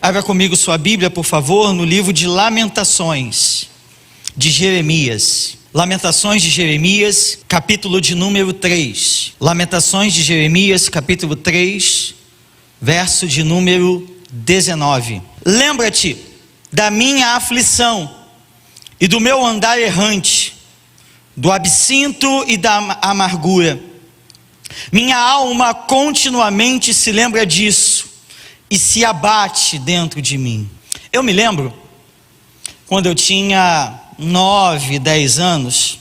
Abra comigo sua Bíblia, por favor, no livro de Lamentações de Jeremias. Lamentações de Jeremias, capítulo de número 3. Lamentações de Jeremias, capítulo 3, verso de número 19. Lembra-te da minha aflição e do meu andar errante, do absinto e da amargura. Minha alma continuamente se lembra disso e se abate dentro de mim. Eu me lembro, quando eu tinha 9, 10 anos,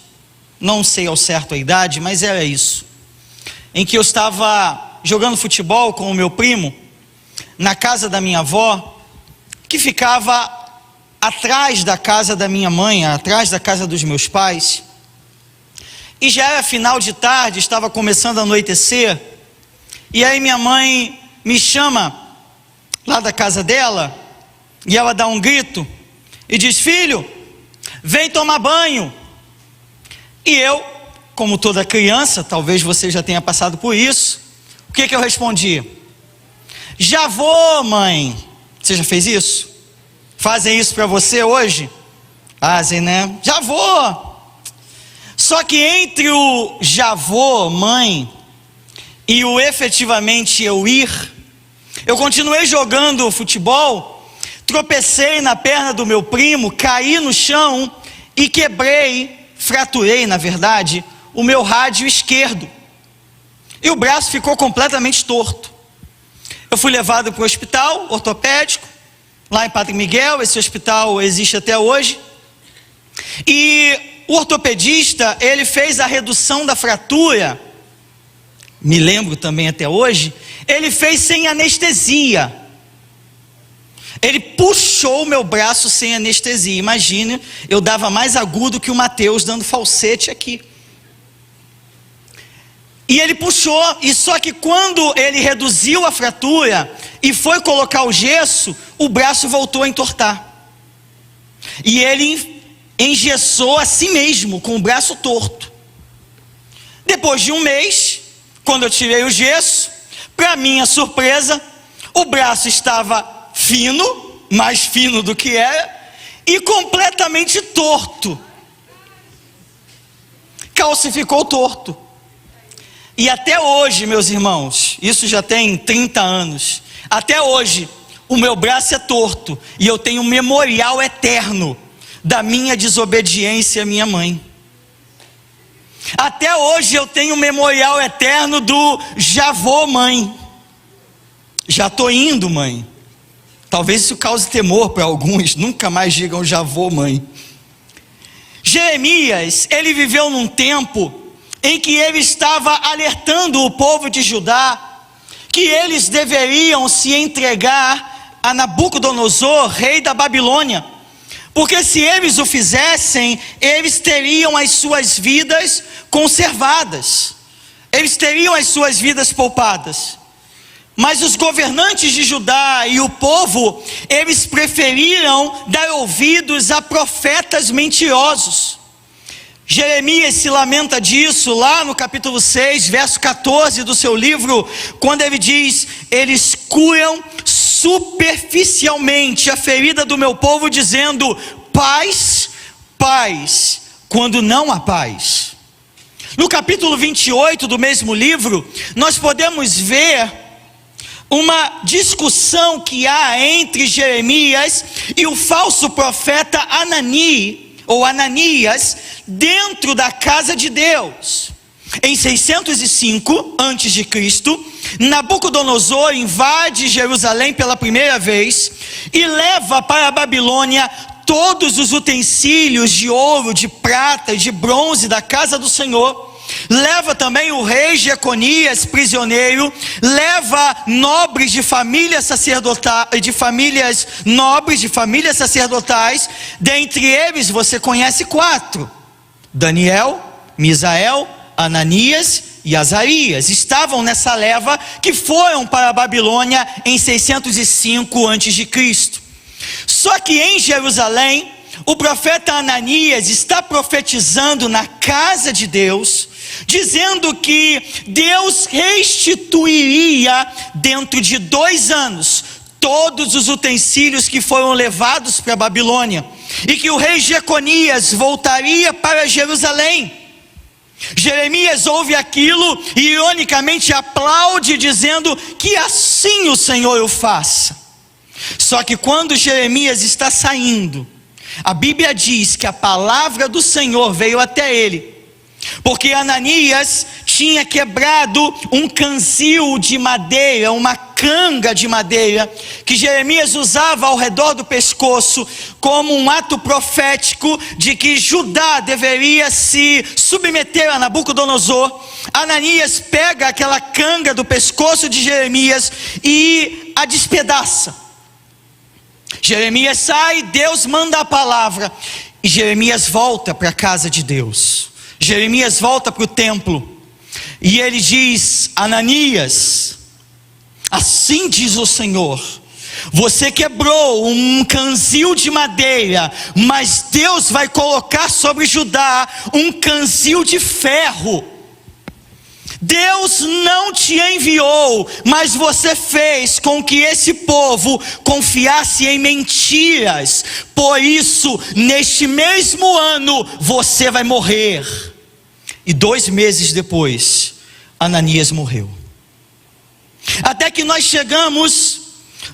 não sei ao certo a idade, mas era isso, em que eu estava jogando futebol com o meu primo, na casa da minha avó, que ficava atrás da casa da minha mãe, atrás da casa dos meus pais, e já era final de tarde, estava começando a anoitecer, e aí minha mãe me chama lá da casa dela, e ela dá um grito, e diz: filho, vem tomar banho. E eu, como toda criança, talvez você já tenha passado por isso, o que eu respondi? Já vou, mãe. Você já fez isso? Fazem isso para você hoje? Fazem, né? Já vou. Só que entre o já vou, mãe, e o efetivamente eu ir, eu continuei jogando futebol, tropecei na perna do meu primo, caí no chão e fraturei na verdade, o meu rádio esquerdo. E o braço ficou completamente torto. Eu fui levado para o hospital ortopédico, lá em Padre Miguel. Esse hospital existe até hoje. E o ortopedista, ele fez a redução da fratura, me lembro também até hoje, ele fez sem anestesia. Ele puxou o meu braço sem anestesia. Imagine, eu dava mais agudo que o Mateus dando falsete aqui. E ele puxou, e só que quando ele reduziu a fratura e foi colocar o gesso, o braço voltou a entortar. E ele engessou a si mesmo, com o braço torto. Depois de um mês, quando eu tirei o gesso, para minha surpresa, o braço estava fino, mais fino do que era, e completamente torto. Calcificou torto. E até hoje, meus irmãos, isso já tem 30 anos, até hoje, o meu braço é torto, e eu tenho um memorial eterno da minha desobediência à minha mãe. Até hoje eu tenho um memorial eterno do já vou, mãe. Já estou indo, mãe. Talvez isso cause temor para alguns, nunca mais digam já vou, mãe. Jeremias, ele viveu num tempo em que ele estava alertando o povo de Judá que eles deveriam se entregar a Nabucodonosor, rei da Babilônia, porque se eles o fizessem, eles teriam as suas vidas conservadas, eles teriam as suas vidas poupadas. Mas os governantes de Judá e o povo, eles preferiram dar ouvidos a profetas mentirosos. Jeremias se lamenta disso lá no capítulo 6, verso 14 do seu livro, quando ele diz: eles curam superficialmente a ferida do meu povo, dizendo paz, paz, quando não há paz. No capítulo 28 do mesmo livro, nós podemos ver uma discussão que há entre Jeremias e o falso profeta Ananias, dentro da casa de Deus. Em 605 a.C., Nabucodonosor invade Jerusalém pela primeira vez e leva para a Babilônia todos os utensílios de ouro, de prata e de bronze da casa do Senhor. Leva também o rei Jeconias prisioneiro, leva nobres de famílias sacerdotais, dentre eles você conhece 4: Daniel, Misael, Ananias e Azarias. Estavam nessa leva que foram para a Babilônia em 605 a.C. Só que em Jerusalém, o profeta Ananias está profetizando na casa de Deus, dizendo que Deus restituiria dentro de 2 anos todos os utensílios que foram levados para a Babilônia, e que o rei Jeconias voltaria para Jerusalém. Jeremias ouve aquilo e ironicamente aplaude, dizendo que assim o Senhor o faça. Só que quando Jeremias está saindo, a Bíblia diz que a palavra do Senhor veio até ele, porque Ananias tinha quebrado um canzil de madeira, uma canga de madeira, que Jeremias usava ao redor do pescoço, como um ato profético de que Judá deveria se submeter a Nabucodonosor. Ananias pega aquela canga do pescoço de Jeremias e a despedaça. Jeremias sai, Deus manda a palavra, e Jeremias volta para a casa de Deus. Jeremias volta para o templo, e ele diz: Ananias, assim diz o Senhor, você quebrou um canzil de madeira, mas Deus vai colocar sobre Judá um canzil de ferro. Deus não te enviou, mas você fez com que esse povo confiasse em mentiras. Por isso, neste mesmo ano, você vai morrer. E 2 meses depois, Ananias morreu. Até que nós chegamos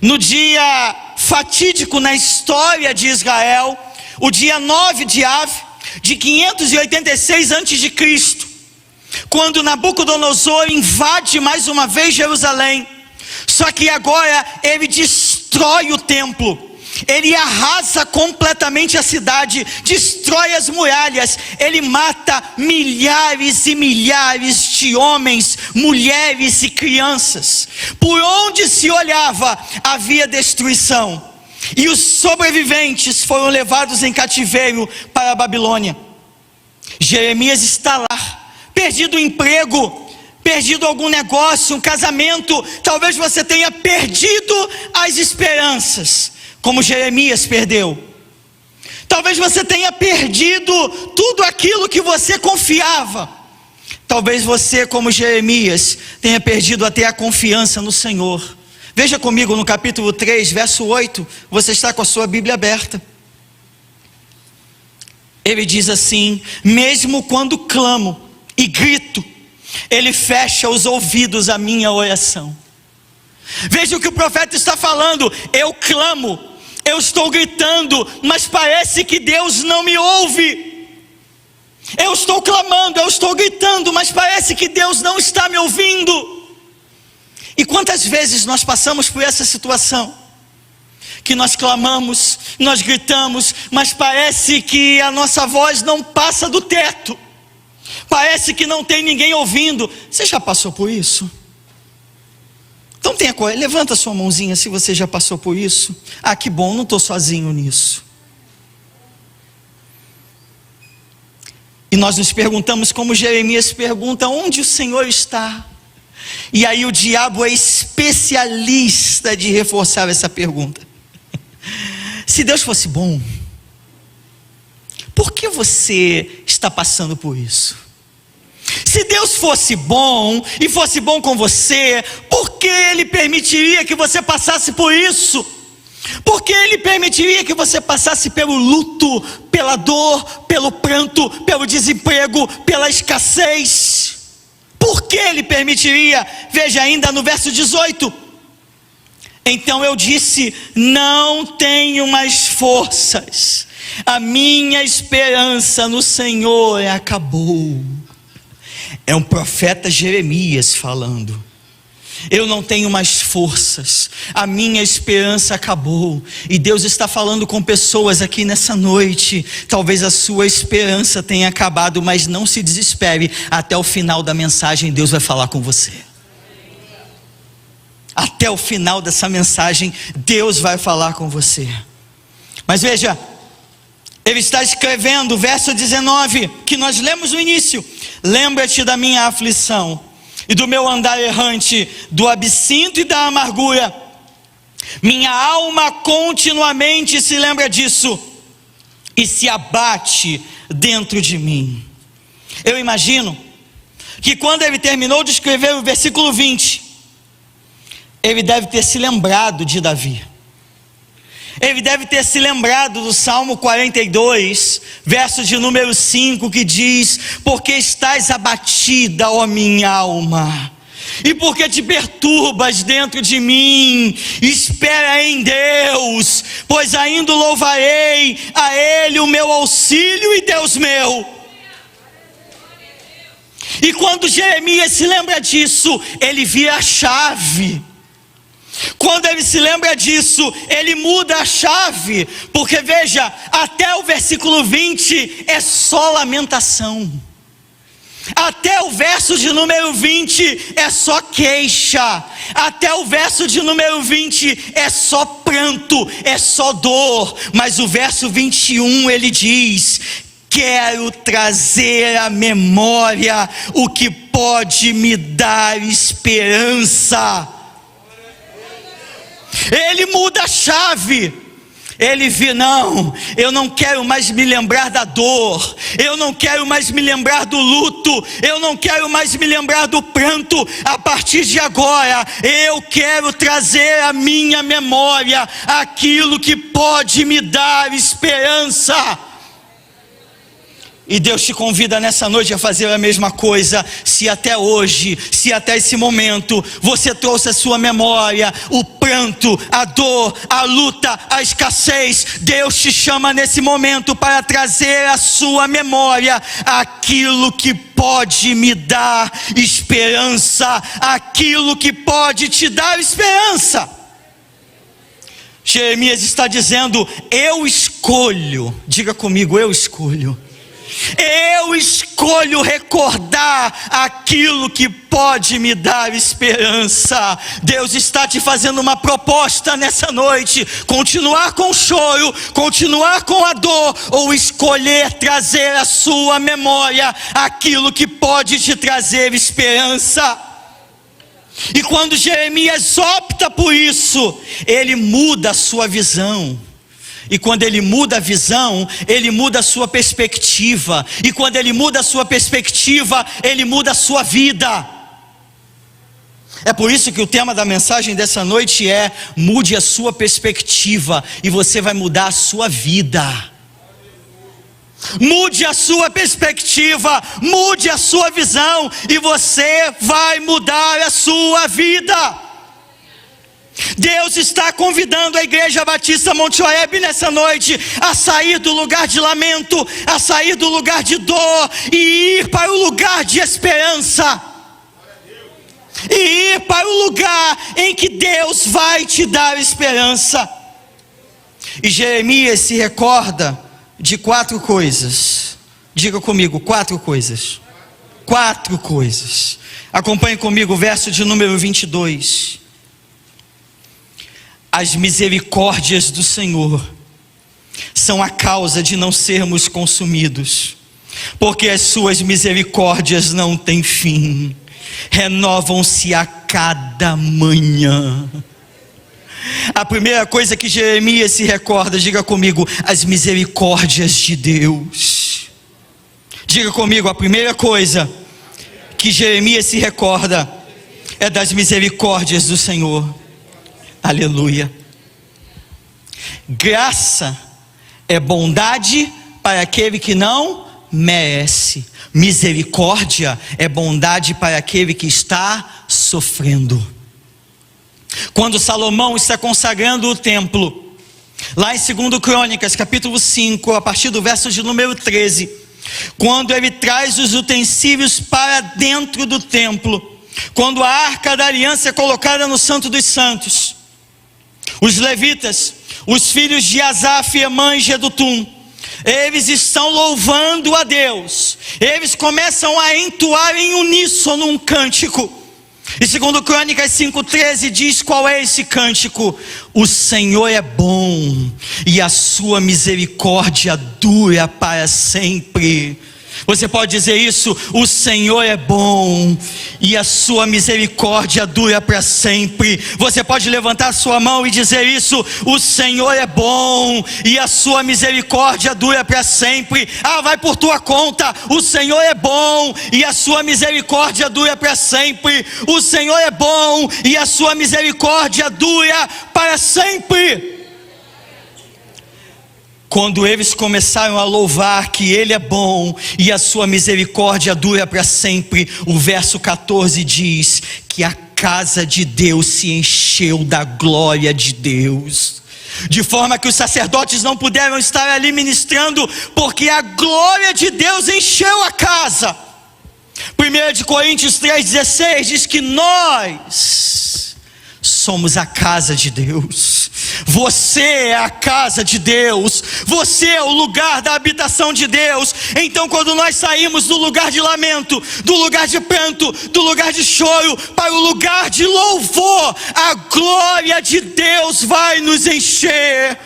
no dia fatídico na história de Israel, o dia 9 de Av, de 586 a.C., quando Nabucodonosor invade mais uma vez Jerusalém. Só que agora ele destrói o templo, ele arrasa completamente a cidade, destrói as muralhas, ele mata milhares e milhares de homens, mulheres e crianças. Por onde se olhava havia destruição, e os sobreviventes foram levados em cativeiro para a Babilônia. Jeremias está lá, perdido o emprego, perdido algum negócio, um casamento. Talvez você tenha perdido as esperanças, como Jeremias perdeu. Talvez você tenha perdido tudo aquilo que você confiava. Talvez você, como Jeremias, tenha perdido até a confiança no Senhor. Veja comigo no capítulo 3, verso 8, você está com a sua Bíblia aberta. Ele diz assim: mesmo quando clamo e grito, ele fecha os ouvidos à minha oração. Veja o que o profeta está falando: eu clamo, eu estou gritando, mas parece que Deus não me ouve. Eu estou clamando, eu estou gritando, mas parece que Deus não está me ouvindo. E quantas vezes nós passamos por essa situação, que nós clamamos, nós gritamos, mas parece que a nossa voz não passa do teto, parece que não tem ninguém ouvindo. Você já passou por isso? Então tenha coragem, levanta sua mãozinha se você já passou por isso. Ah, que bom, não estou sozinho nisso. E nós nos perguntamos, como Jeremias pergunta: onde o Senhor está? E aí o diabo é especialista de reforçar essa pergunta. Se Deus fosse bom, por que você está passando por isso? Se Deus fosse bom e fosse bom com você, por que Ele permitiria que você passasse por isso? Por que Ele permitiria que você passasse pelo luto, pela dor, pelo pranto, pelo desemprego, pela escassez? Por que Ele permitiria? Veja ainda no verso 18: então eu disse, não tenho mais forças, a minha esperança no Senhor acabou. É um profeta Jeremias falando: eu não tenho mais forças, a minha esperança acabou. E Deus está falando com pessoas aqui nessa noite. Talvez a sua esperança tenha acabado, mas não se desespere, até o final da mensagem Deus vai falar com você. Até o final dessa mensagem Deus vai falar com você. Mas veja, ele está escrevendo, verso 19, que nós lemos no início: lembra-te da minha aflição e do meu andar errante, do absinto e da amargura. Minha alma continuamente se lembra disso e se abate dentro de mim. Eu imagino que quando ele terminou de escrever o versículo 20, ele deve ter se lembrado de Davi. Ele deve ter se lembrado do Salmo 42, verso de número 5, que diz: porque estás abatida, ó minha alma, e porque te perturbas dentro de mim, espera em Deus, pois ainda louvarei a Ele, o meu auxílio e Deus meu. E quando Jeremias se lembra disso, ele vira a chave. Quando ele se lembra disso, ele muda a chave, porque veja, até o versículo 20 é só lamentação. Até o verso de número 20 é só queixa. Até o verso de número 20 é só pranto, é só dor. Mas o verso 21 ele diz: quero trazer à memória o que pode me dar esperança. Ele muda a chave. Ele vê: não, eu não quero mais me lembrar da dor, eu não quero mais me lembrar do luto, eu não quero mais me lembrar do pranto. A partir de agora, eu quero trazer à minha memória aquilo que pode me dar esperança. E Deus te convida nessa noite a fazer a mesma coisa. Se até hoje, se até esse momento, você trouxe à sua memória o pranto, a dor, a luta, a escassez, Deus te chama nesse momento para trazer à sua memória aquilo que pode me dar esperança, aquilo que pode te dar esperança. Jeremias está dizendo: eu escolho, diga comigo, eu escolho recordar aquilo que pode me dar esperança. Deus está te fazendo uma proposta nessa noite: continuar com o choro, continuar com a dor, ou escolher trazer à sua memória aquilo que pode te trazer esperança. E quando Jeremias opta por isso, ele muda a sua visão. E quando ele muda a visão, ele muda a sua perspectiva. E quando ele muda a sua perspectiva, ele muda a sua vida. É por isso que o tema da mensagem dessa noite é: mude a sua perspectiva e você vai mudar a sua vida. Mude a sua perspectiva, mude a sua visão e você vai mudar a sua vida. Deus está convidando a Igreja Batista Monte Oreb nessa noite a sair do lugar de lamento, a sair do lugar de dor e ir para o lugar de esperança. E ir para o lugar em que Deus vai te dar esperança. E Jeremias se recorda de 4 coisas. Diga comigo, 4 coisas. 4 coisas. Acompanhe comigo o verso de número 22. As misericórdias do Senhor são a causa de não sermos consumidos, porque as suas misericórdias não têm fim, renovam-se a cada manhã. A primeira coisa que Jeremias se recorda, diga comigo, as misericórdias de Deus. Diga comigo, a primeira coisa que Jeremias se recorda é das misericórdias do Senhor. Aleluia. Graça é bondade para aquele que não merece. Misericórdia é bondade para aquele que está sofrendo. Quando Salomão está consagrando o templo, lá em 2 Crônicas, capítulo 5, a partir do verso de número 13, quando ele traz os utensílios para dentro do templo, quando a arca da aliança é colocada no Santo dos Santos, os levitas, os filhos de Asaf, Emã e Jedutum, eles estão louvando a Deus. Eles começam a entoar em uníssono um cântico. E 2 Crônicas 5,13 diz qual é esse cântico: o Senhor é bom e a sua misericórdia dura para sempre. Você pode dizer isso: o Senhor é bom e a sua misericórdia dura para sempre. Você pode levantar a sua mão e dizer isso: o Senhor é bom e a sua misericórdia dura para sempre. Vai por tua conta. O Senhor é bom e a sua misericórdia dura para sempre. O Senhor é bom e a sua misericórdia dura para sempre. Quando eles começaram a louvar que Ele é bom e a sua misericórdia dura para sempre, o verso 14 diz que a casa de Deus se encheu da glória de Deus, de forma que os sacerdotes não puderam estar ali ministrando, porque a glória de Deus encheu a casa. 1 Coríntios 3,16 diz que nós somos a casa de Deus. Você é a casa de Deus, você é o lugar da habitação de Deus. Então, quando nós saímos do lugar de lamento, do lugar de pranto, do lugar de choro, para o lugar de louvor, a glória de Deus vai nos encher.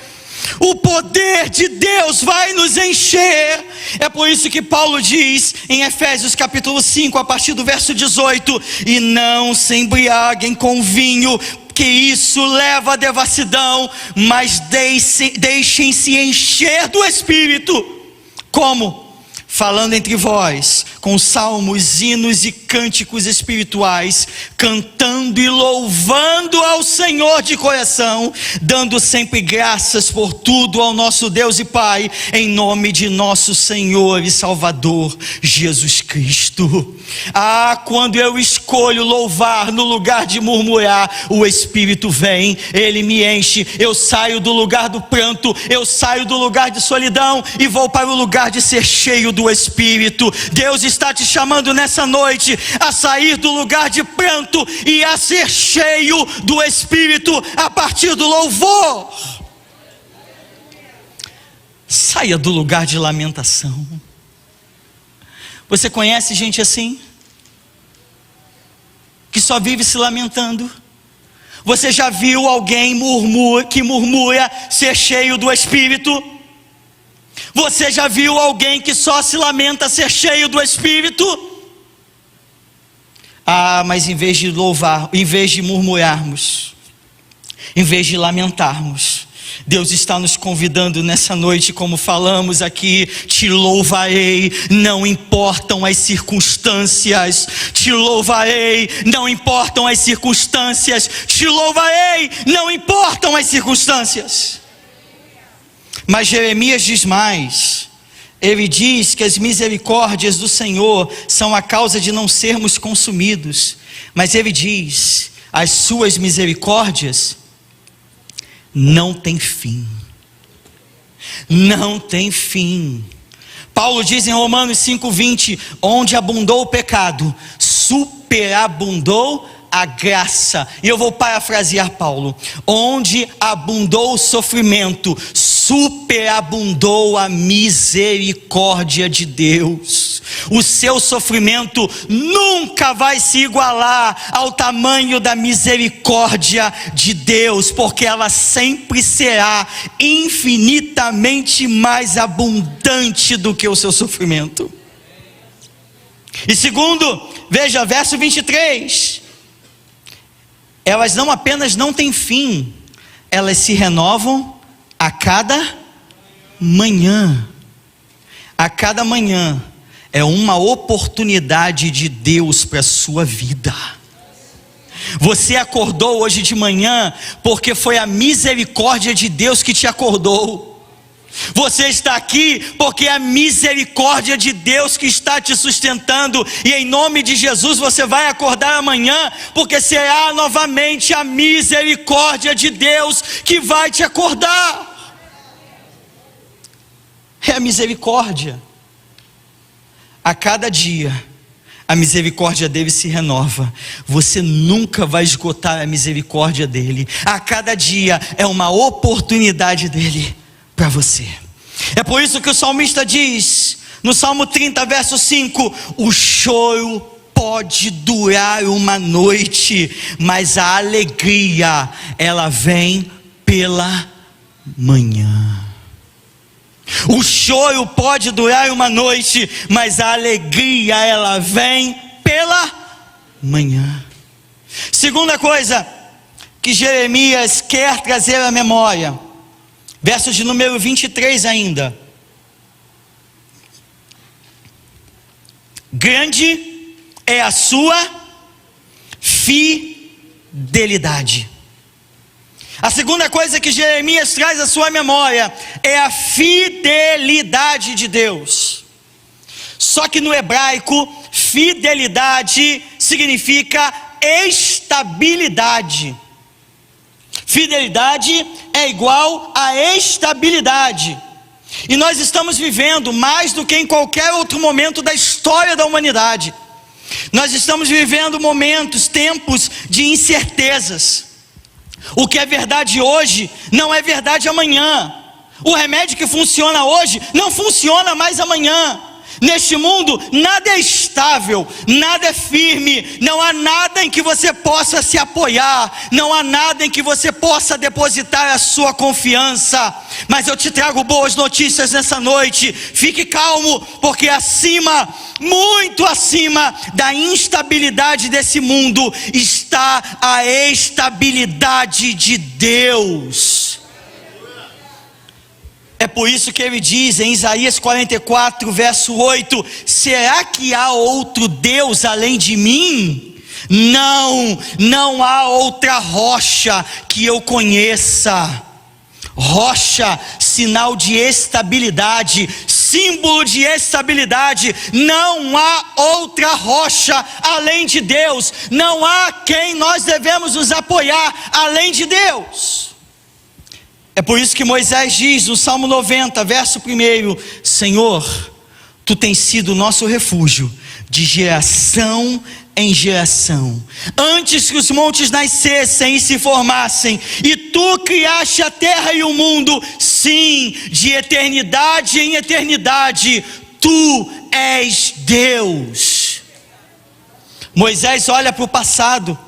O poder de Deus vai nos encher. É por isso que Paulo diz em Efésios capítulo 5, a partir do verso 18: e não se embriaguem com vinho, que isso leva à devassidão, mas deixem-se encher do Espírito. Como? Falando entre vós, com salmos, hinos e cânticos espirituais, cantando e louvando ao Senhor de coração, dando sempre graças por tudo ao nosso Deus e Pai, em nome de nosso Senhor e Salvador Jesus Cristo. Quando eu escolho louvar no lugar de murmurar, o Espírito vem, Ele me enche. Eu saio do lugar do pranto, eu saio do lugar de solidão e vou para o lugar de ser cheio do Espírito. Deus está te chamando nessa noite a sair do lugar de pranto e a ser cheio do Espírito a partir do louvor. Saia do lugar de lamentação. Você conhece gente assim? Que só vive se lamentando? Você já viu alguém que murmura ser cheio do Espírito? Você já viu alguém que só se lamenta ser cheio do Espírito? Mas em vez de louvar, em vez de murmurarmos, em vez de lamentarmos, Deus está nos convidando nessa noite, como falamos aqui: te louvarei, não importam as circunstâncias. Te louvarei, não importam as circunstâncias. Te louvarei, não importam as circunstâncias. Mas Jeremias diz mais. Ele diz que as misericórdias do Senhor são a causa de não sermos consumidos. Mas ele diz: as suas misericórdias não tem fim. Não tem fim. Paulo diz em Romanos 5:20: onde abundou o pecado, superabundou a graça. E eu vou parafrasear Paulo: onde abundou o sofrimento, superabundou a misericórdia de Deus. O seu sofrimento nunca vai se igualar ao tamanho da misericórdia de Deus, porque ela sempre será infinitamente mais abundante do que o seu sofrimento. E segundo, veja, verso 23: elas não apenas não têm fim, elas se renovam a cada manhã. A cada manhã é uma oportunidade de Deus para a sua vida. Você acordou hoje de manhã porque foi a misericórdia de Deus que te acordou. Você está aqui porque é a misericórdia de Deus que está te sustentando. E em nome de Jesus você vai acordar amanhã, porque será novamente a misericórdia de Deus que vai te acordar. É a misericórdia. A cada dia a misericórdia dele se renova. Você nunca vai esgotar a misericórdia dele. A cada dia é uma oportunidade dele para você. É por isso que o salmista diz no Salmo 30, verso 5: o choro pode durar uma noite, mas a alegria, ela vem pela manhã. O choro pode durar uma noite, mas a alegria ela vem pela manhã. Segunda coisa que Jeremias quer trazer à memória, versos de número 23 ainda. Grande é a sua fidelidade. A segunda coisa que Jeremias traz à sua memória é a fidelidade de Deus. Só que no hebraico, fidelidade significa estabilidade. Fidelidade é igual a estabilidade. E nós estamos vivendo mais do que em qualquer outro momento da história da humanidade. Nós estamos vivendo tempos de incertezas. O que é verdade hoje não é verdade amanhã. O remédio que funciona hoje não funciona mais amanhã. Neste mundo, nada é estável, nada é firme, não há nada em que você possa se apoiar, não há nada em que você possa depositar a sua confiança. Mas eu te trago boas notícias nessa noite. Fique calmo, porque acima, muito acima da instabilidade desse mundo, está a estabilidade de Deus. É por isso que ele diz em Isaías 44, verso 8: será que há outro Deus além de mim? Não há outra rocha que eu conheça. Rocha, sinal de estabilidade, símbolo de estabilidade. Não há outra rocha além de Deus. Não há quem nós devemos nos apoiar além de Deus. É por isso que Moisés diz no Salmo 90, verso 1: Senhor, Tu tens sido o nosso refúgio de geração em geração. Antes que os montes nascessem e se formassem, e Tu criaste a terra e o mundo, sim, de eternidade em eternidade, Tu és Deus. Moisés olha para o passado,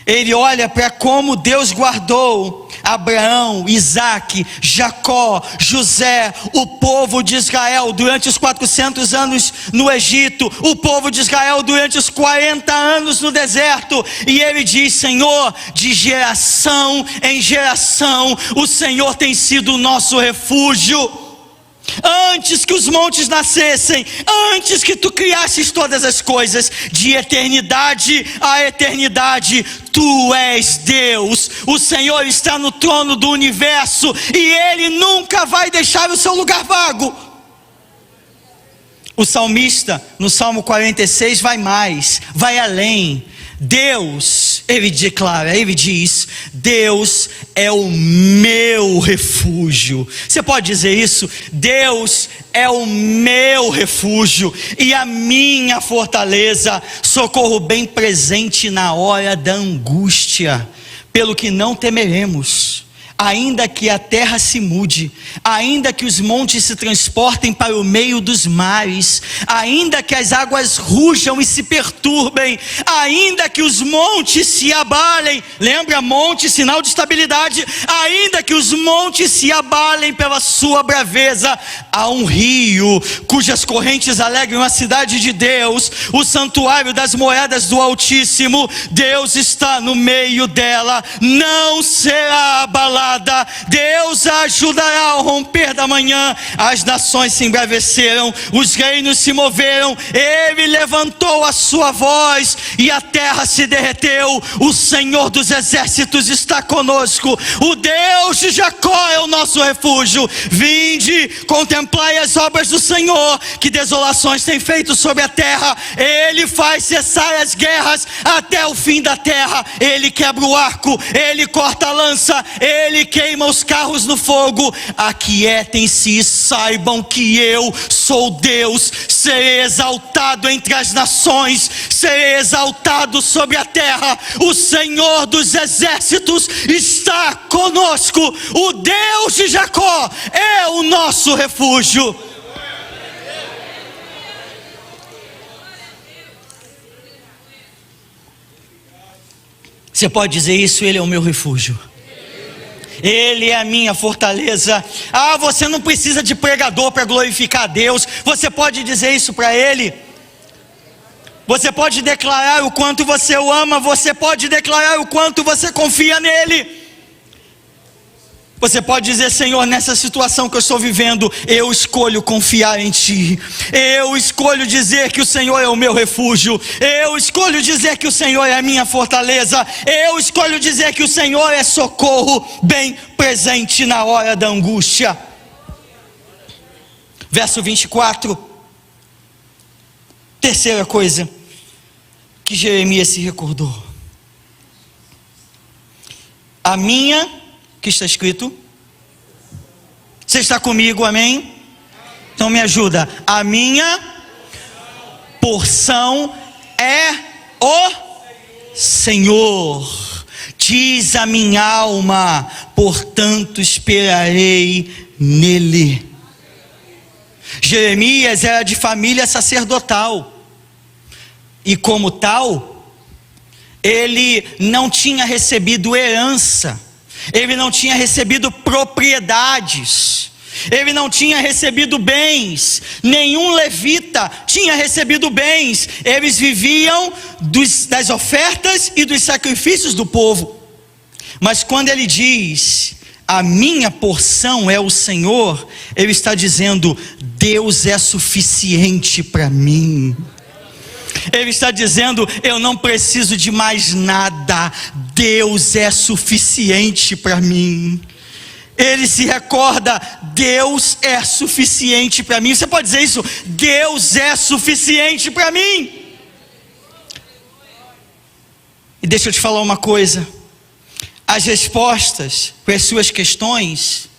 ele olha para como Deus guardou Abraão, Isaque, Jacó, José, o povo de Israel durante os 400 anos no Egito, o povo de Israel durante os 40 anos no deserto, e ele diz: Senhor, de geração em geração, o Senhor tem sido o nosso refúgio. Antes que os montes nascessem, antes que Tu criasses todas as coisas, de eternidade a eternidade, Tu és Deus. O Senhor está no trono do universo e Ele nunca vai deixar o seu lugar vago. O salmista, no Salmo 46, vai mais, vai além. Deus, ele declara, ele diz: Deus é o meu refúgio. Você pode dizer isso? Deus é o meu refúgio e a minha fortaleza, socorro bem presente na hora da angústia. Pelo que não temeremos, ainda que a terra se mude, ainda que os montes se transportem para o meio dos mares, ainda que as águas rujam e se perturbem, ainda que os montes se abalem. Lembra, monte, sinal de estabilidade. Ainda que os montes se abalem pela sua braveza, há um rio cujas correntes alegram a cidade de Deus, o santuário das moedas do Altíssimo. Deus está no meio dela, não será abalada. Deus a ajudará ao romper da manhã. As nações se embraveceram, os reinos se moveram. Ele levantou a sua voz e a terra se derreteu. O Senhor dos exércitos está conosco. O Deus de Jacó é o nosso refúgio. Vinde, contemplai as obras do Senhor, que desolações tem feito sobre a terra. Ele faz cessar as guerras até o fim da terra. Ele quebra o arco, ele corta a lança, ele queima os carros no fogo. Aquietem-se e saibam que eu sou Deus. Serei exaltado entre as nações, serei exaltado sobre a terra. O Senhor dos exércitos está conosco. O Deus de Jacó é o nosso refúgio. Você pode dizer isso? Ele é o meu refúgio. Ele é a minha fortaleza. Ah, você não precisa de pregador para glorificar a Deus. Você pode dizer isso para Ele. Você pode declarar o quanto você o ama. Você pode declarar o quanto você confia nele. Você pode dizer: Senhor, nessa situação que eu estou vivendo, eu escolho confiar em Ti. Eu escolho dizer que o Senhor é o meu refúgio. Eu escolho dizer que o Senhor é a minha fortaleza. Eu escolho dizer que o Senhor é socorro bem presente na hora da angústia. Verso 24. Terceira coisa que Jeremias se recordou. A minha... que está escrito? Você está comigo, amém? Então me ajuda. A minha porção é o Senhor, diz a minha alma, portanto esperarei nele. Jeremias era de família sacerdotal, e como tal, ele não tinha recebido herança. Ele não tinha recebido propriedades, ele não tinha recebido bens, nenhum levita tinha recebido bens. Eles viviam das ofertas e dos sacrifícios do povo. Mas quando ele diz: a minha porção é o Senhor, ele está dizendo: Deus é suficiente para mim. Ele está dizendo: eu não preciso de mais nada, Deus é suficiente para mim. Ele se recorda: Deus é suficiente para mim. Você pode dizer isso? Deus é suficiente para mim. E deixa eu te falar uma coisa: as respostas para as suas questões,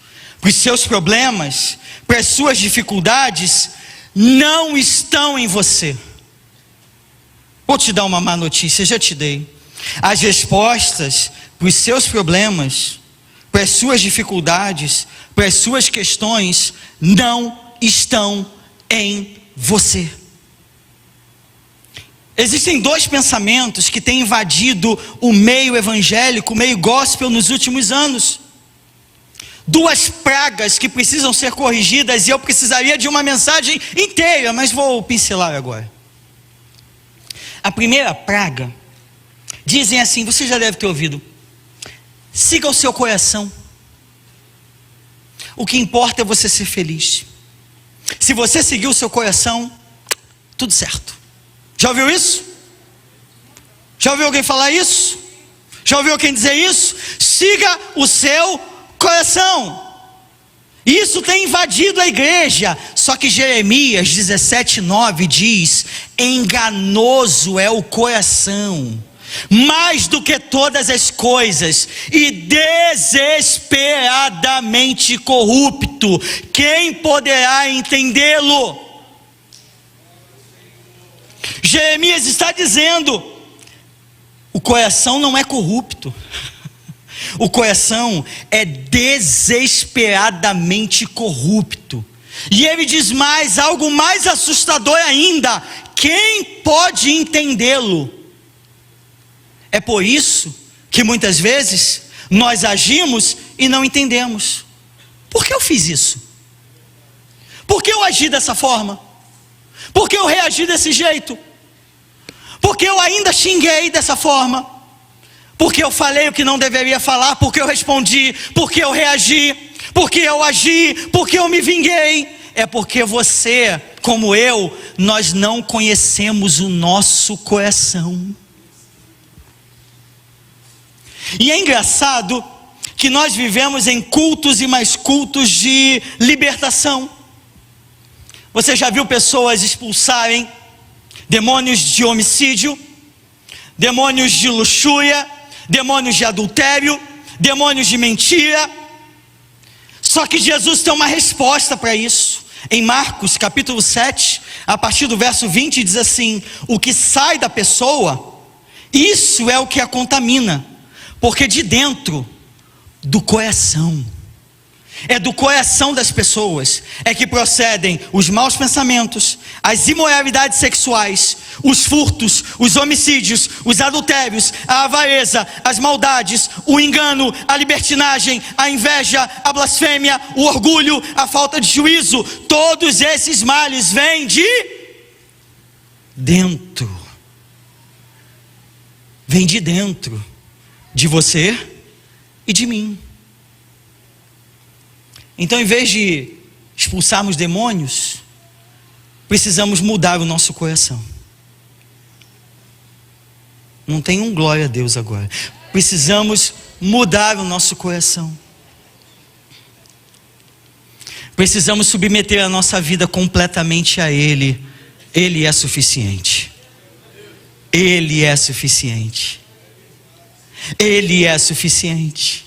para os seus problemas, para as suas dificuldades, não estão em você. Vou te dar uma má notícia, já te dei. As respostas para os seus problemas, para as suas dificuldades, para as suas questões, não estão em você. Existem dois pensamentos que têm invadido o meio evangélico, o meio gospel nos últimos anos. Duas pragas que precisam ser corrigidas, e eu precisaria de uma mensagem inteira, mas vou pincelar agora. A primeira praga, dizem assim, você já deve ter ouvido: siga o seu coração. O que importa é você ser feliz. Se você seguir o seu coração, tudo certo. Já ouviu isso? Já ouviu alguém falar isso? Já ouviu alguém dizer isso? Siga o seu coração. Isso tem invadido a igreja. Só que Jeremias 17:9 diz: enganoso é o coração, mais do que todas as coisas, e desesperadamente corrupto. Quem poderá entendê-lo? Jeremias está dizendo: o coração não é corrupto. O coração é desesperadamente corrupto. E ele diz mais, algo mais assustador ainda: quem pode entendê-lo? É por isso que muitas vezes nós agimos e não entendemos. Por que eu fiz isso? Por que eu agi dessa forma? Por que eu reagi desse jeito? Por que eu ainda xinguei dessa forma? Porque eu falei o que não deveria falar, porque eu respondi, porque eu reagi, porque eu agi, porque eu me vinguei. É porque você, como eu, nós não conhecemos o nosso coração. E é engraçado que nós vivemos em cultos e mais cultos de libertação. Você já viu pessoas expulsarem demônios de homicídio, demônios de luxúria, demônios de adultério, demônios de mentira? Só que Jesus tem uma resposta para isso. Em Marcos capítulo 7, a partir do verso 20, diz assim: o que sai da pessoa, isso é o que a contamina, porque de dentro do coração é do coração das pessoas, é que procedem os maus pensamentos, as imoralidades sexuais, os furtos, os homicídios, os adultérios, a avareza, as maldades, o engano, a libertinagem, a inveja, a blasfêmia, o orgulho, a falta de juízo. Todos esses males vêm de dentro. Vem de dentro de você e de mim. Então, em vez de expulsarmos demônios, precisamos mudar o nosso coração. Não tem um glória a Deus agora. Precisamos mudar o nosso coração. Precisamos submeter a nossa vida completamente a Ele. Ele é suficiente. Ele é suficiente. Ele é suficiente.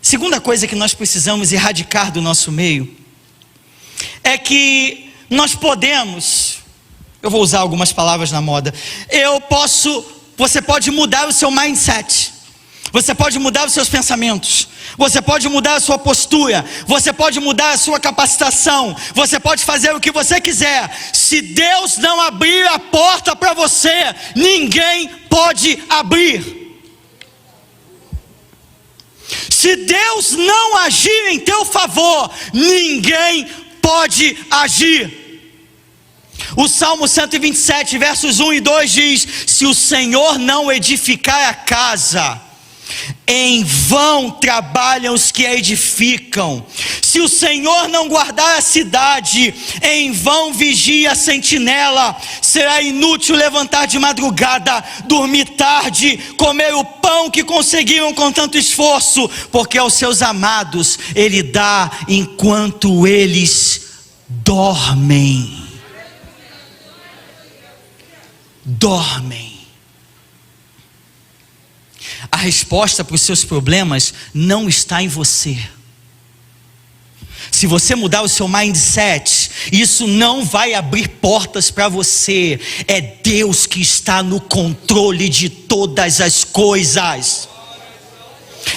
Segunda coisa que nós precisamos erradicar do nosso meio é que nós podemos, eu vou usar algumas palavras na moda, você pode mudar o seu mindset, você pode mudar os seus pensamentos, você pode mudar a sua postura, você pode mudar a sua capacitação, você pode fazer o que você quiser. Se Deus não abrir a porta para você, ninguém pode abrir. Se Deus não agir em teu favor, ninguém pode agir. O Salmo 127, versos 1 e 2 diz: se o Senhor não edificar a casa, em vão trabalham os que a edificam. Se o Senhor não guardar a cidade, em vão vigia a sentinela. Será inútil levantar de madrugada, dormir tarde, comer o pão que conseguiram com tanto esforço, porque aos seus amados Ele dá enquanto eles dormem. Dormem. A resposta para os seus problemas não está em você. Se você mudar o seu mindset, isso não vai abrir portas para você. É Deus que está no controle de todas as coisas.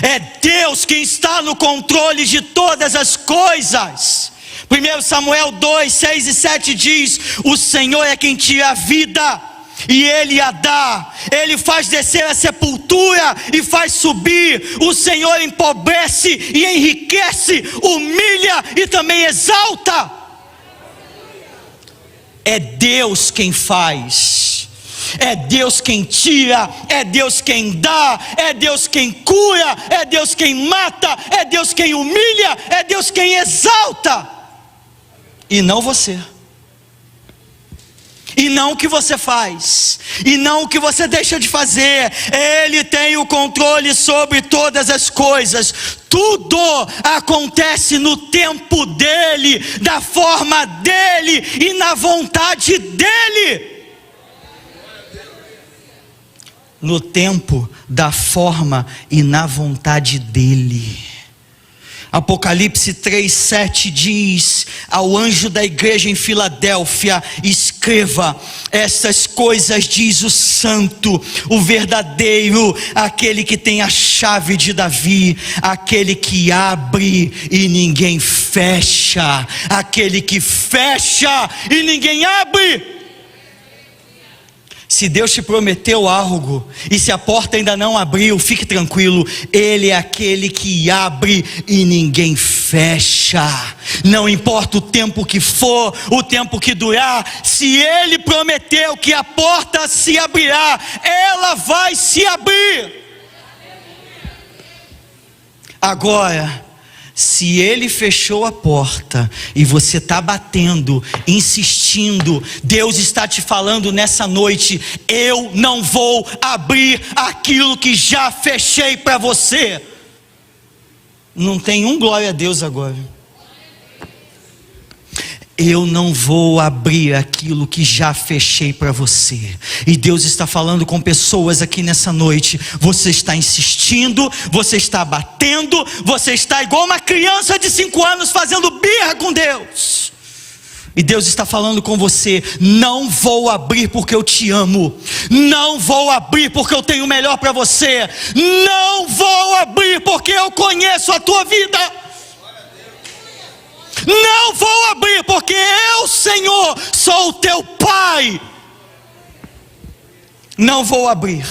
É Deus que está no controle de todas as coisas. 1 Samuel 2, 6 e 7 diz: o Senhor é quem tira a vida e Ele a dá. Ele faz descer a sepultura e faz subir. O Senhor empobrece e enriquece, humilha e também exalta. É Deus quem faz, é Deus quem tira, é Deus quem dá, é Deus quem cura, é Deus quem mata, é Deus quem humilha, é Deus quem exalta, e não você. E não o que você faz, e não o que você deixa de fazer. Ele tem o controle sobre todas as coisas. Tudo acontece no tempo dele, da forma dele e na vontade dele. No tempo, da forma e na vontade dele. Apocalipse 3:7 diz ao anjo da igreja em Filadélfia: escreva, essas coisas diz o santo, o verdadeiro, aquele que tem a chave de Davi, aquele que abre e ninguém fecha, aquele que fecha e ninguém abre. Se Deus te prometeu algo, e se a porta ainda não abriu, fique tranquilo, Ele é aquele que abre e ninguém fecha. Não importa o tempo que for, o tempo que durar, se Ele prometeu que a porta se abrirá, ela vai se abrir. Agora, se Ele fechou a porta e você está batendo, insistindo, Deus está te falando nessa noite: eu não vou abrir aquilo que já fechei para você. Não tem um glória a Deus agora. Eu não vou abrir aquilo que já fechei para você. E Deus está falando com pessoas aqui nessa noite. Você está insistindo, você está batendo, você está igual uma criança de 5 anos fazendo birra com Deus. E Deus está falando com você: não vou abrir porque eu te amo, não vou abrir porque eu tenho o melhor para você, não vou abrir porque eu conheço a tua vida, não vou abrir porque eu, Senhor, sou o teu Pai. Não vou abrir.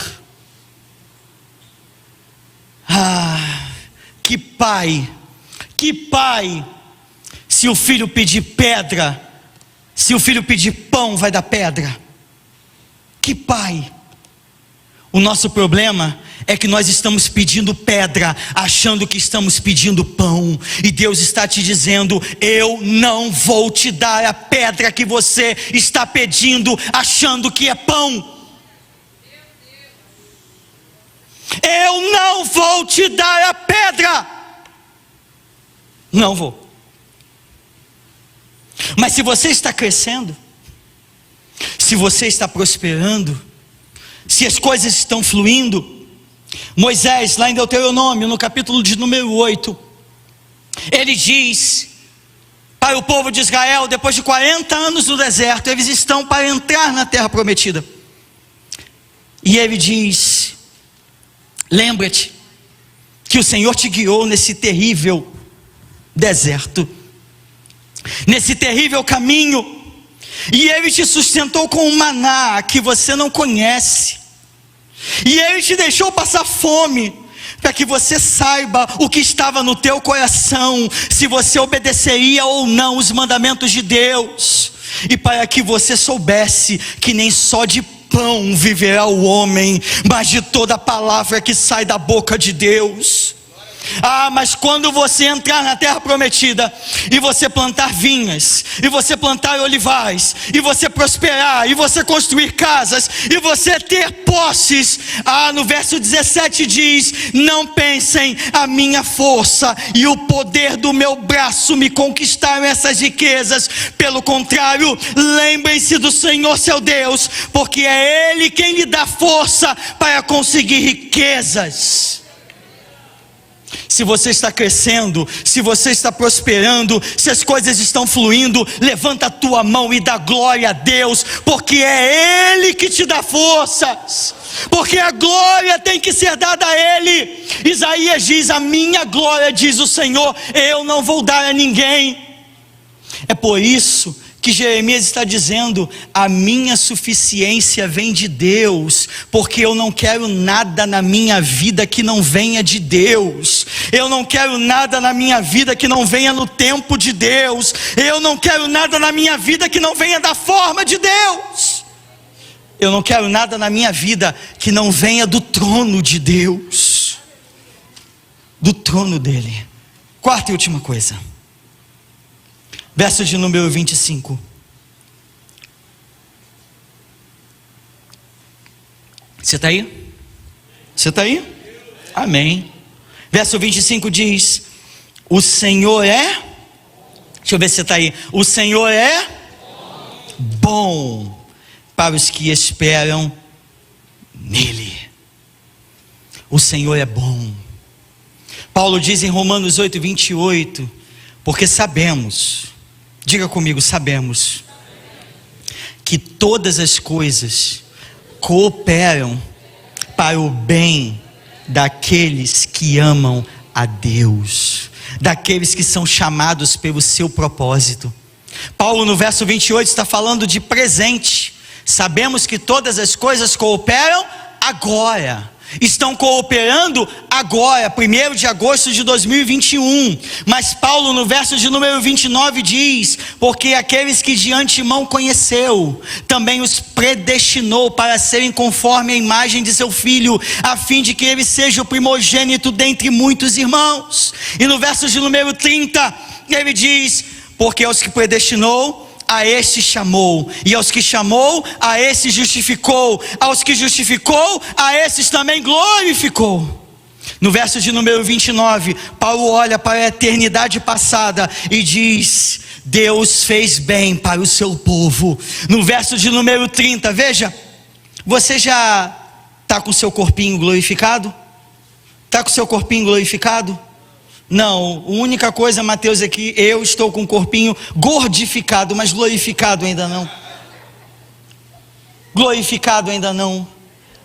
Que pai, se o filho pedir pedra, se o filho pedir pão, vai dar pedra. Que pai. O nosso problema é que nós estamos pedindo pedra, achando que estamos pedindo pão, e Deus está te dizendo: eu não vou te dar a pedra que você está pedindo, achando que é pão. Eu não vou te dar a pedra, não vou. Mas se você está crescendo, se você está prosperando, se as coisas estão fluindo, Moisés, lá em Deuteronômio, no capítulo de número 8, ele diz para o povo de Israel, depois de 40 anos no deserto, eles estão para entrar na terra prometida, e ele diz: lembra-te que o Senhor te guiou nesse terrível deserto, nesse terrível caminho, e Ele te sustentou com um maná que você não conhece, e Ele te deixou passar fome, para que você saiba o que estava no teu coração, se você obedeceria ou não os mandamentos de Deus, e para que você soubesse que nem só de pão viverá o homem, mas de toda palavra que sai da boca de Deus. Mas quando você entrar na terra prometida, e você plantar vinhas, e você plantar olivais, e você prosperar, e você construir casas, e você ter posses, no verso 17 diz: não pensem a minha força e o poder do meu braço me conquistaram essas riquezas, pelo contrário, lembrem-se do Senhor seu Deus, porque é Ele quem lhe dá força para conseguir riquezas. Se você está crescendo, se você está prosperando, se as coisas estão fluindo, levanta a tua mão e dá glória a Deus, porque é Ele que te dá forças, porque a glória tem que ser dada a Ele. Isaías diz: a minha glória, diz o Senhor, eu não vou dar a ninguém. É por isso que Jeremias está dizendo: a minha suficiência vem de Deus, porque eu não quero nada na minha vida que não venha de Deus, eu não quero nada na minha vida que não venha no tempo de Deus, eu não quero nada na minha vida que não venha da forma de Deus, eu não quero nada na minha vida que não venha do trono de Deus, do trono dele. Quarta e última coisa, verso de número 25. Você está aí? Você está aí? Amém. Verso 25 diz: o Senhor é... Deixa eu ver se você está aí. O Senhor é bom para os que esperam nele. O Senhor é bom. Paulo diz em Romanos 8:28, porque sabemos, diga comigo, sabemos que todas as coisas cooperam para o bem daqueles que amam a Deus, daqueles que são chamados pelo seu propósito. Paulo no verso 28 está falando de presente. Sabemos que todas as coisas cooperam agora, estão cooperando agora, 1º de agosto de 2021, mas Paulo no verso de número 29 diz: porque aqueles que de antemão conheceu, também os predestinou para serem conforme a imagem de seu Filho, a fim de que ele seja o primogênito dentre muitos irmãos. E no verso de número 30, ele diz: porque aos que predestinou, a este chamou, e aos que chamou, a esse justificou, aos que justificou, a esses também glorificou. No verso de número 29, Paulo olha para a eternidade passada e diz: Deus fez bem para o seu povo. No verso de número 30, veja, você já está com o seu corpinho glorificado? Está com o seu corpinho glorificado? Não, a única coisa, Mateus, é que eu estou com o corpinho gordificado, mas glorificado ainda não. Glorificado ainda não.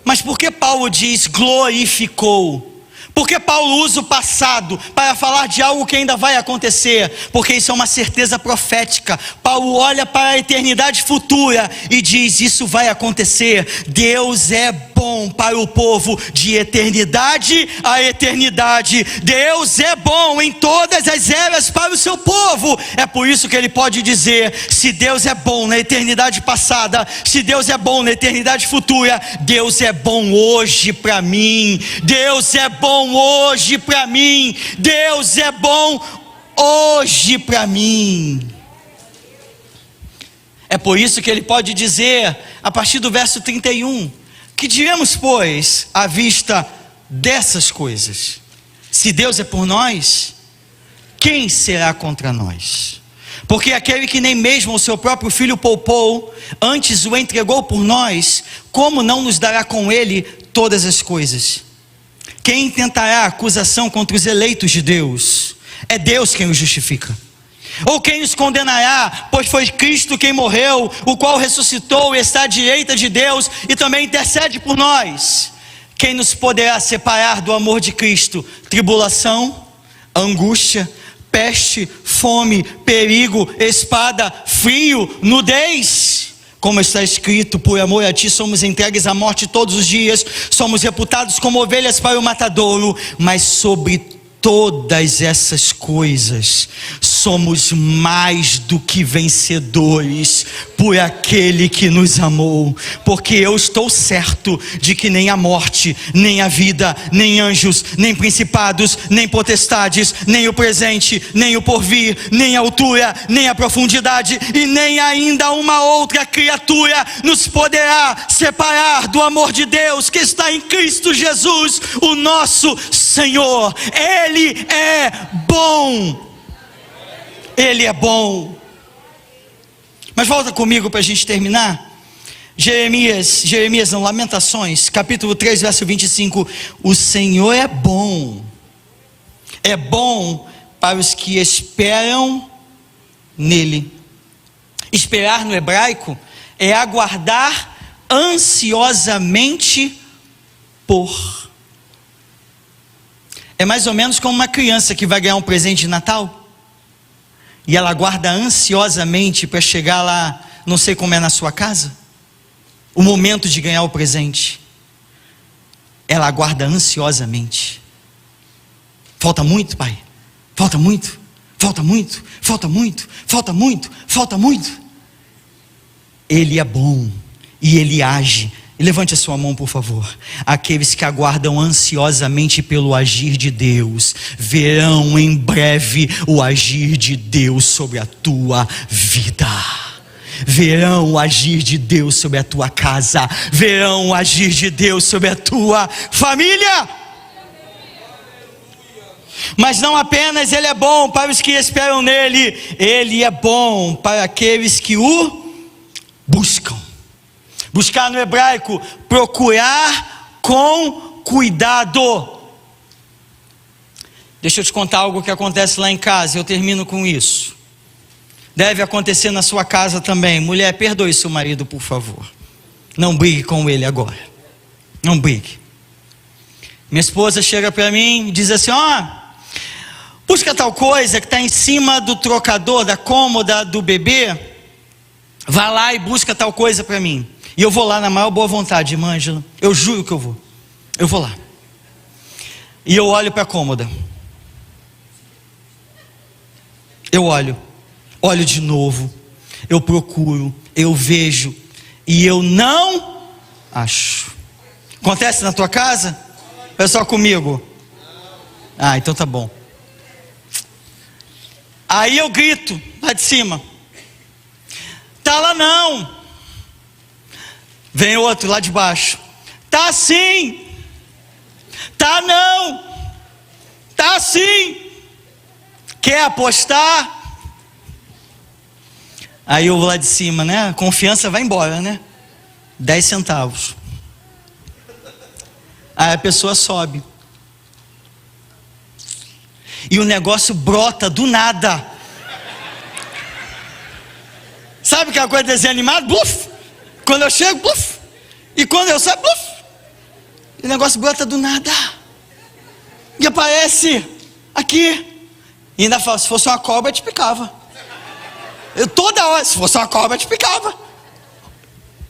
Mas por que Paulo diz glorificou? Porque Paulo usa o passado para falar de algo que ainda vai acontecer, porque isso é uma certeza profética. Paulo olha para a eternidade futura e diz: isso vai acontecer. Deus é bom para o povo de eternidade a eternidade. Deus é bom em todas as eras para o seu povo. É por isso que ele pode dizer: se Deus é bom na eternidade passada, se Deus é bom na eternidade futura, Deus é bom hoje para mim. Deus é bom hoje para mim. Deus é bom hoje para mim. É por isso que ele pode dizer, a partir do verso 31, que diremos, pois, à vista dessas coisas? Se Deus é por nós, quem será contra nós? Porque aquele que nem mesmo o seu próprio filho poupou, antes o entregou por nós, como não nos dará com ele todas as coisas? Quem intentará acusação contra os eleitos de Deus? É Deus quem os justifica. Ou quem os condenará? Pois foi Cristo quem morreu, o qual ressuscitou e está à direita de Deus e também intercede por nós. Quem nos poderá separar do amor de Cristo? Tribulação, angústia, peste, fome, perigo, espada, frio, nudez? Como está escrito: por amor a ti somos entregues à morte todos os dias, somos reputados como ovelhas para o matadouro. Mas sobre todas essas coisas somos mais do que vencedores por aquele que nos amou. Porque eu estou certo de que nem a morte, nem a vida, nem anjos, nem principados, nem potestades, nem o presente, nem o porvir, nem a altura, nem a profundidade, e nem ainda uma outra criatura nos poderá separar do amor de Deus que está em Cristo Jesus, o nosso Senhor. Ele é bom. Ele é bom. Mas volta comigo para a gente terminar. Jeremias não, Lamentações, capítulo 3, verso 25. O Senhor é bom. É bom para os que esperam nele. Esperar no hebraico é aguardar ansiosamente por. É mais ou menos como uma criança que vai ganhar um presente de Natal e ela aguarda ansiosamente para chegar lá, não sei como é na sua casa, o momento de ganhar o presente. Ela aguarda ansiosamente. Falta muito, pai? Falta muito? Falta muito? Falta muito? Falta muito? Falta muito? Ele é bom e ele age. Levante a sua mão, por favor. Aqueles que aguardam ansiosamente pelo agir de Deus verão em breve o agir de Deus sobre a tua vida. Verão o agir de Deus sobre a tua casa. Verão o agir de Deus sobre a tua família. Mas não apenas Ele é bom para os que esperam nele, Ele é bom para aqueles que o buscam. Buscar no hebraico, procurar com cuidado. Deixa eu te contar algo que acontece lá em casa, eu termino com isso. Deve acontecer na sua casa também. Mulher, perdoe seu marido, por favor. Não brigue com ele agora. Não brigue. Minha esposa chega para mim e diz assim: busca tal coisa que está em cima do trocador, da cômoda do bebê. Vá lá e busca tal coisa para mim. E eu vou lá na maior boa vontade, irmã Ângela. Eu juro que eu vou. Eu vou lá. E eu olho para a cômoda. Eu olho de novo. Eu procuro, eu vejo. E eu não acho. Acontece na tua casa? É só comigo? Então tá bom. Aí eu grito lá de cima: tá lá não. Vem outro lá de baixo: tá sim. Tá não. Tá sim. Quer apostar? Aí eu vou lá de cima, né? A confiança vai embora, né? 10 centavos. Aí a pessoa sobe. e o negócio brota do nada. Sabe aquela coisa de desenho animado? Bluf! Quando eu chego, bluf! E quando eu saio, bluf! E o negócio brota do nada. E aparece aqui. E ainda fala, se fosse uma cobra, te picava. Eu toda hora, se fosse uma cobra, te picava.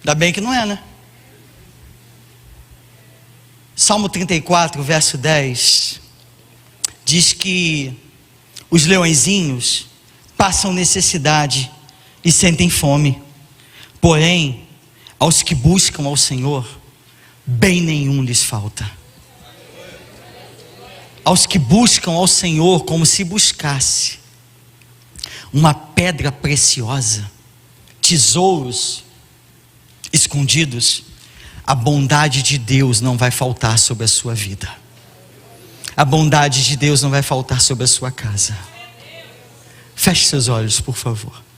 Ainda bem que não é, né? Salmo 34, verso 10, diz que os leõezinhos passam necessidade e sentem fome, porém, aos que buscam ao Senhor, bem nenhum lhes falta. Aos que buscam ao Senhor como se buscasse uma pedra preciosa, tesouros escondidos, a bondade de Deus não vai faltar sobre a sua vida. A bondade de Deus não vai faltar sobre a sua casa. Feche seus olhos, por favor.